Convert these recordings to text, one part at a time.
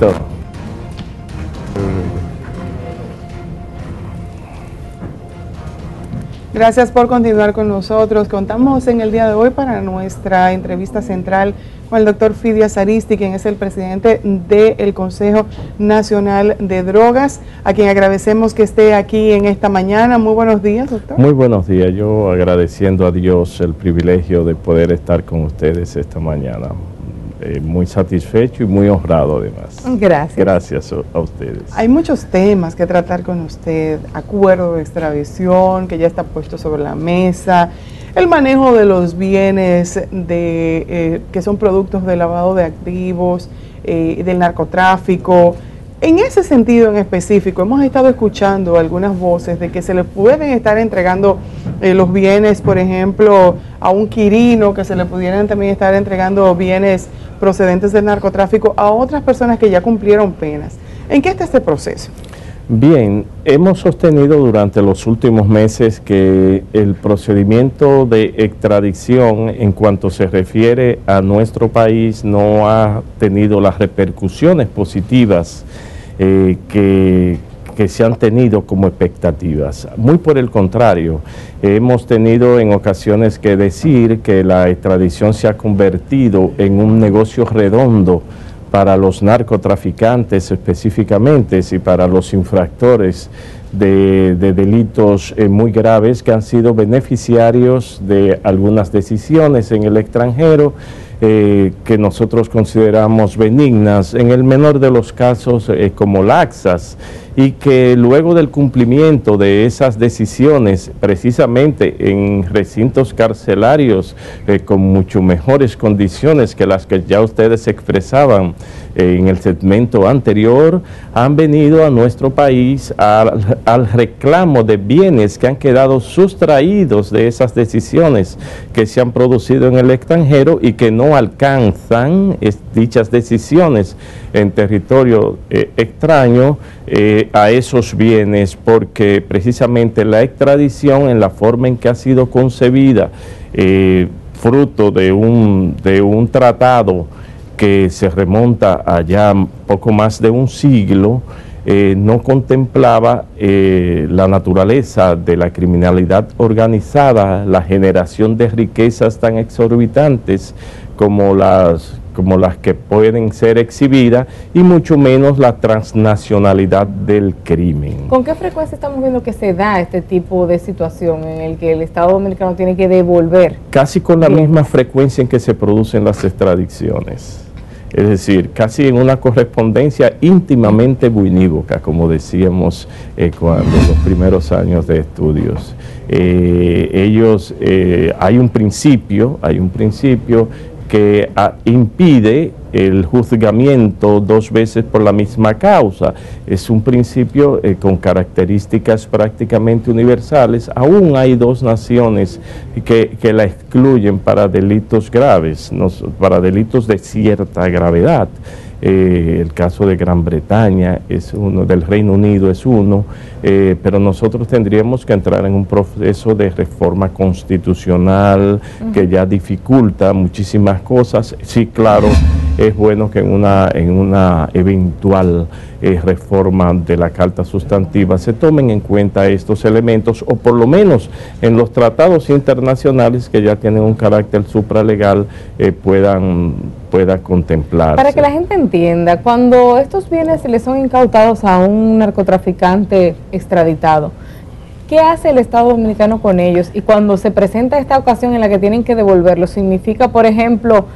Listo. Gracias por continuar con nosotros. Contamos en el día de hoy para nuestra entrevista central con el doctor Fidias Aristi, quien es el presidente del Consejo Nacional de Drogas, a quien agradecemos que esté aquí en esta mañana. Muy buenos días, doctor. Muy buenos días. Yo agradeciendo a Dios el privilegio de poder estar con ustedes esta mañana. Muy satisfecho y muy honrado además. Gracias. Gracias a ustedes. Hay muchos temas que tratar con usted, acuerdo de extradición que ya está puesto sobre la mesa, el manejo de los bienes que son productos de lavado de activos, del narcotráfico. En ese sentido en específico, hemos estado escuchando algunas voces de que se le pueden estar entregando los bienes, por ejemplo, a un quirino, que se le pudieran también estar entregando bienes procedentes del narcotráfico a otras personas que ya cumplieron penas. ¿En qué está este proceso? Bien, hemos sostenido durante los últimos meses que el procedimiento de extradición en cuanto se refiere a nuestro país no ha tenido las repercusiones positivas que se han tenido como expectativas. Muy por el contrario, hemos tenido en ocasiones que decir que la extradición se ha convertido en un negocio redondo para los narcotraficantes específicamente y para los infractores de delitos muy graves que han sido beneficiarios de algunas decisiones en el extranjero que nosotros consideramos benignas, en el menor de los casos como laxas, y que luego del cumplimiento de esas decisiones, precisamente en recintos carcelarios con mucho mejores condiciones que las que ya ustedes expresaban en el segmento anterior, han venido a nuestro país al reclamo de bienes que han quedado sustraídos de esas decisiones que se han producido en el extranjero y que no alcanzan dichas decisiones en territorio extraño a esos bienes, porque precisamente la extradición en la forma en que ha sido concebida, fruto de un tratado que se remonta a ya poco más de un siglo, no contemplaba la naturaleza de la criminalidad organizada, la generación de riquezas tan exorbitantes como las que pueden ser exhibidas, y mucho menos la transnacionalidad del crimen. ¿Con qué frecuencia estamos viendo que se da este tipo de situación en el que el Estado Dominicano tiene que devolver? Casi con la misma frecuencia en que se producen las extradiciones. Es decir, casi en una correspondencia íntimamente unívoca, como decíamos cuando los primeros años de estudios. Hay un principio que impide el juzgamiento dos veces por la misma causa. Es un principio con características prácticamente universales. Aún hay dos naciones que la excluyen para delitos graves, para delitos de cierta gravedad. El caso de Gran Bretaña es uno, del Reino Unido es uno, pero nosotros tendríamos que entrar en un proceso de reforma constitucional que ya dificulta muchísimas cosas. Sí, claro, es bueno que en una eventual reforma de la Carta Sustantiva se tomen en cuenta estos elementos, o por lo menos en los tratados internacionales que ya tienen un carácter supralegal pueda contemplarse. Para que la gente entienda, cuando estos bienes les son incautados a un narcotraficante extraditado, ¿qué hace el Estado Dominicano con ellos? Y cuando se presenta esta ocasión en la que tienen que devolverlos, ¿significa, por ejemplo,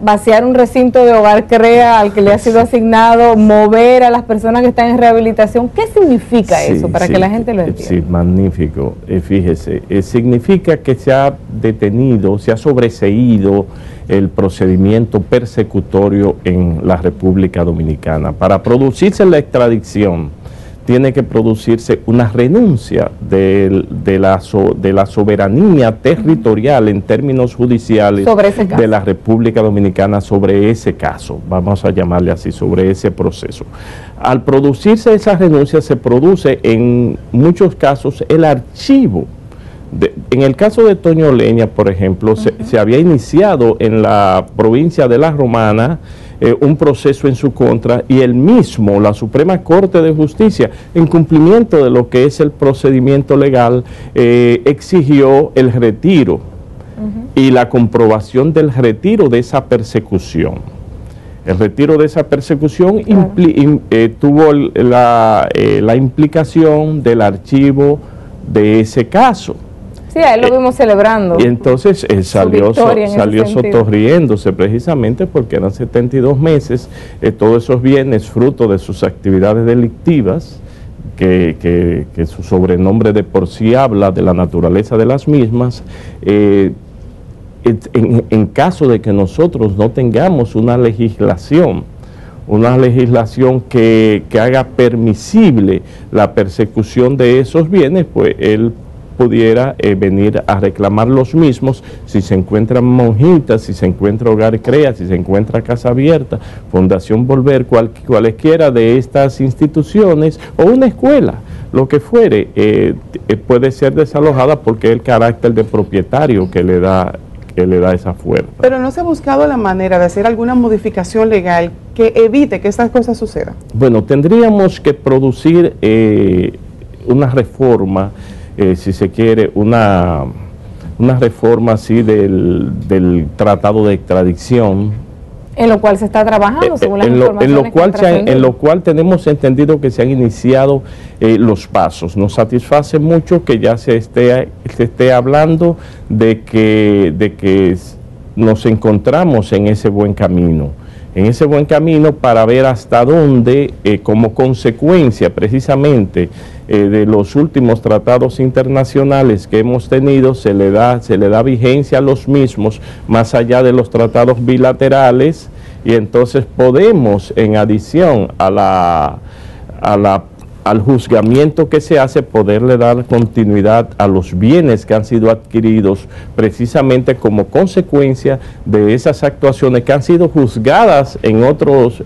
vaciar un recinto de hogar CREA al que le ha sido asignado, mover a las personas que están en rehabilitación? ¿Qué significa eso para que la gente lo entienda? Sí, magnífico. Fíjese, significa que se ha detenido, se ha sobreseído el procedimiento persecutorio en la República Dominicana. Para producirse la extradición, tiene que producirse una renuncia de la soberanía territorial en términos judiciales de la República Dominicana sobre ese caso, vamos a llamarle así, sobre ese proceso. Al producirse esa renuncia se produce en muchos casos el archivo. En el caso de Toño Leña, por ejemplo, se había iniciado en la provincia de La Romana un proceso en su contra, y él mismo, la Suprema Corte de Justicia, en cumplimiento de lo que es el procedimiento legal, exigió el retiro y la comprobación del retiro de esa persecución. El retiro de esa persecución tuvo la implicación del archivo de ese caso. Sí, ahí lo vimos celebrando. Y entonces salió sotorriéndose precisamente porque eran 72 meses, todos esos bienes fruto de sus actividades delictivas, que su sobrenombre de por sí habla de la naturaleza de las mismas. En caso de que nosotros no tengamos una legislación que haga permisible la persecución de esos bienes, pues él pudiera venir a reclamar los mismos si se encuentran monjitas, si se encuentra Hogar Crea, si se encuentra Casa Abierta, Fundación Volver, cualesquiera de estas instituciones, o una escuela, lo que fuere, puede ser desalojada porque es el carácter de propietario que le da esa fuerza. Pero ¿no se ha buscado la manera de hacer alguna modificación legal que evite que estas cosas sucedan? Bueno, tendríamos que producir una reforma, si se quiere, una reforma así del tratado de extradición. En lo cual se está trabajando, según las informaciones en lo cual tenemos entendido que se han iniciado los pasos. Nos satisface mucho que ya se esté hablando de que nos encontramos en ese buen camino. Para ver hasta dónde, como consecuencia precisamente de los últimos tratados internacionales que hemos tenido, se le da vigencia a los mismos, más allá de los tratados bilaterales, y entonces podemos, en adición al juzgamiento que se hace, poderle dar continuidad a los bienes que han sido adquiridos precisamente como consecuencia de esas actuaciones que han sido juzgadas en otros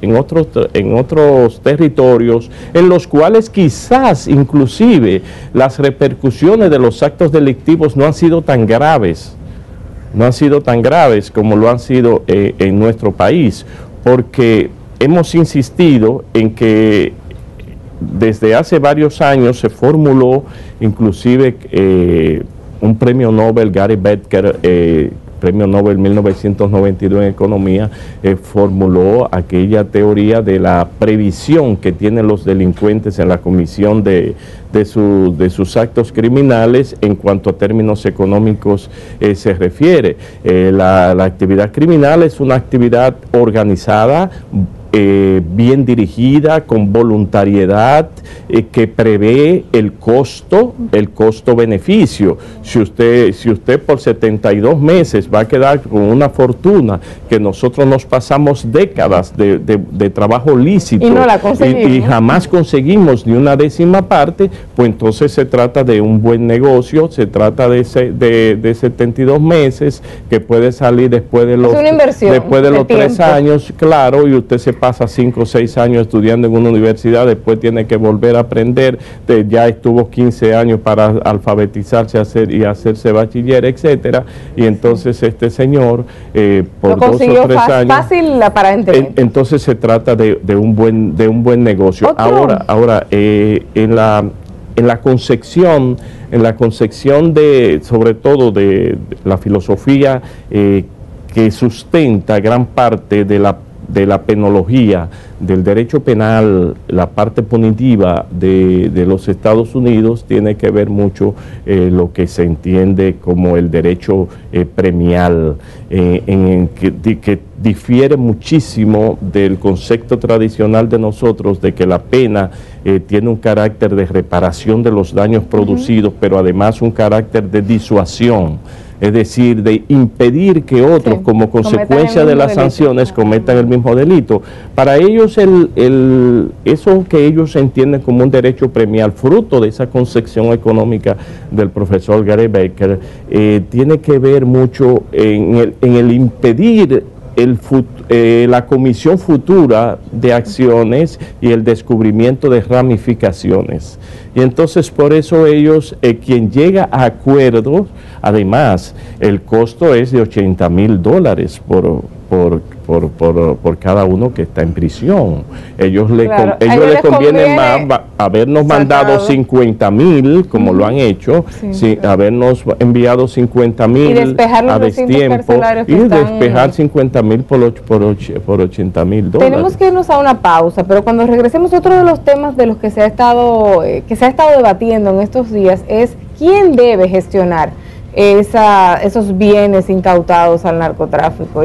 territorios, en los cuales quizás inclusive las repercusiones de los actos delictivos no han sido tan graves, como lo han sido en nuestro país, porque hemos insistido en que desde hace varios años se formuló inclusive un premio Nobel, Gary Becker, premio Nobel 1992 en Economía, formuló aquella teoría de la previsión que tienen los delincuentes en la comisión de sus actos criminales en cuanto a términos económicos se refiere. La actividad criminal es una actividad organizada, bien dirigida, con voluntariedad, que prevé el costo-beneficio. Si usted por 72 meses va a quedar con una fortuna que nosotros nos pasamos décadas de trabajo lícito y jamás conseguimos ni una décima parte, pues entonces se trata de un buen negocio, se trata de 72 meses que puede salir después de los 3 años, claro, y usted se pasa 5 o 6 años estudiando en una universidad, después tiene que volver a aprender, ya estuvo 15 años para alfabetizarse y hacerse bachiller, etcétera, y entonces este señor por 2 o 3 años fácil para entender. Entonces se trata de un buen negocio. Ahora en la concepción sobre todo de la filosofía que sustenta gran parte de la penología, del derecho penal, la parte punitiva de los Estados Unidos, tiene que ver mucho lo que se entiende como el derecho premial, que difiere muchísimo del concepto tradicional de nosotros de que la pena tiene un carácter de reparación de los daños producidos, pero además un carácter de disuasión. Es decir, de impedir que otros, como consecuencia de las sanciones, cometan el mismo delito. Para ellos, eso que ellos entienden como un derecho premial, fruto de esa concepción económica del profesor Gary Becker, tiene que ver mucho en el impedir la comisión futura de acciones y el descubrimiento de ramificaciones. Y entonces por eso ellos, quien llega a acuerdos, además el costo es de $80,000 por por cada uno que está en prisión. Ellos les conviene más habernos mandado 50,000, como lo han hecho, habernos enviado 50,000 a destiempo y despejar 50,000 por $80,000. Tenemos que irnos a una pausa, pero cuando regresemos, otro de los temas de los que se ha estado debatiendo en estos días es quién debe gestionar esos bienes incautados al narcotráfico.